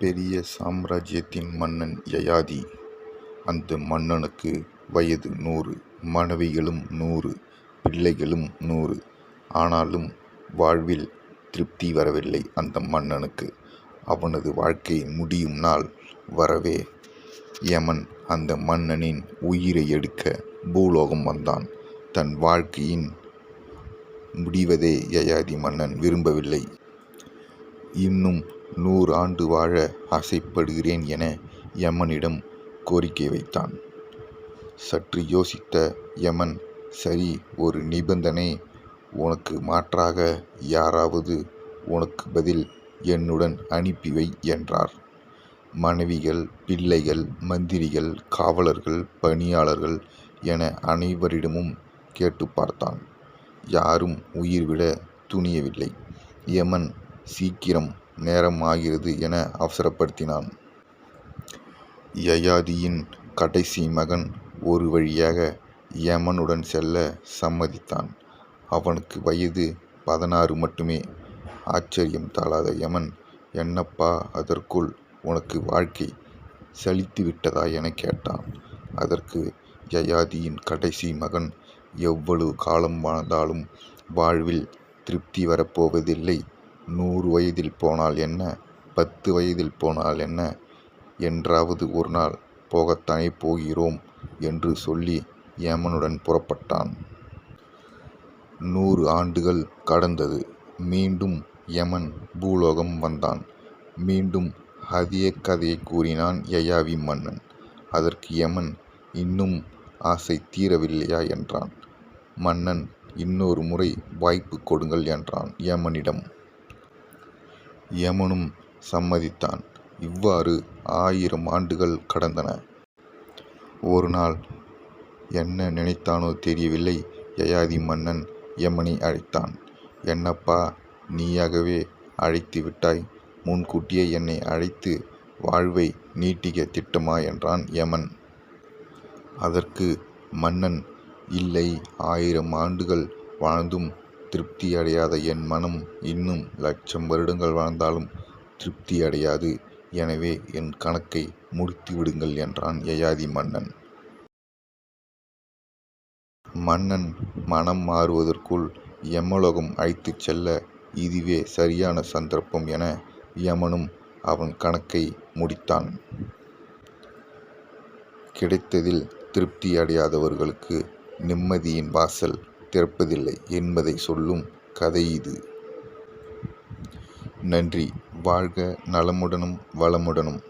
பெரிய சாம்ராஜ்யத்தின் மன்னன் யயாதி. அந்த மன்னனுக்கு வயது 100, மனைவிகளும் 100, பிள்ளைகளும் 100. ஆனாலும் வாழ்வில் திருப்தி வரவில்லை அந்த மன்னனுக்கு. அவனது வாழ்க்கை முடியும் நாள் வரவே யமன் அந்த மன்னனின் உயிரை எடுக்க பூலோகம் வந்தான். தன் வாழ்க்கையின் முடிவதை யயாதி மன்னன் விரும்பவில்லை. இன்னும் 100 ஆண்டு வாழ ஆசைப்படுகிறேன் என யமனிடம் கோரிக்கை வைத்தான். சற்று யோசித்த யமன், சரி, ஒரு நிபந்தனை, உனக்கு மாற்றாக யாராவது உனக்கு பதில் என்னுடன் அனுப்பி வை என்றார். மனைவிகள், பிள்ளைகள், மந்திரிகள், காவலர்கள், பணியாளர்கள் என அனைவரிடமும் கேட்டு பார்த்தான். யாரும் உயிர்விட துணியவில்லை. யமன் சீக்கிரம், நேரம் ஆகிறது என அவசரப்படுத்தினான். யயாதியின் கடைசி மகன் ஒரு வழியாக யமனுடன் செல்ல சம்மதித்தான். அவனுக்கு வயது 16 மட்டுமே. ஆச்சரியம் தாழாத யமன், என்னப்பா, அதற்குள் உனக்கு வாழ்க்கை சலித்து விட்டதா என கேட்டான். அதற்கு யயாதியின் கடைசி மகன், எவ்வளவு காலம் வாழ்ந்தாலும் வாழ்வில் திருப்தி வரப்போவதில்லை. 100 வயதில் போனால் என்ன, 10 வயதில் போனால் என்ன, என்றாவது ஒரு நாள் போகத்தானே போகிறோம் என்று சொல்லி யமனுடன் புறப்பட்டான். 100 ஆண்டுகள் கடந்தது. மீண்டும் யமன் பூலோகம் வந்தான். மீண்டும் அதே கதையை கூறினான் யயாதி மன்னன். அதற்கு யமன், இன்னும் ஆசை தீரவில்லையா என்றான். மன்னன், இன்னொரு முறை வாய்ப்பு கொடுங்கள் என்றான் யமனிடம். யமனும் சம்மதித்தான். இவ்வாறு 1000 ஆண்டுகள் கடந்தன. ஒரு நாள் என்ன நினைத்தானோ தெரியவில்லை, யயாதி மன்னன் யமனை அழைத்தான். என்னப்பா, நீயாகவே அழைத்து விட்டாய். முன்கூட்டியே என்னை அழைத்து வாழ்வை நீட்டிக்க திட்டமா என்றான் யமன். அதற்கு மன்னன், இல்லை, 1000 ஆண்டுகள் வாழ்ந்தும் திருப்தி அடையாத என் மனம் இன்னும் 1,00,000 வருடங்கள் வாழ்ந்தாலும் திருப்தி அடையாது. எனவே என் கணக்கை முடித்து விடுங்கள் என்றான் யயாதி மன்னன். மன்னன் மனம் மாறுவதற்குள் யமலோகம் அழைத்துச் செல்ல இதுவே சரியான சந்தர்ப்பம் என யமனும் அவன் கணக்கை முடித்தான். கிடைத்ததில் திருப்தி அடையாதவர்களுக்கு நிம்மதியின் வாசல் திறப்பதில்லை என்பதை சொல்லும் கதை இது. நன்றி. வாழ்க நலமுடனும் வளமுடனும்.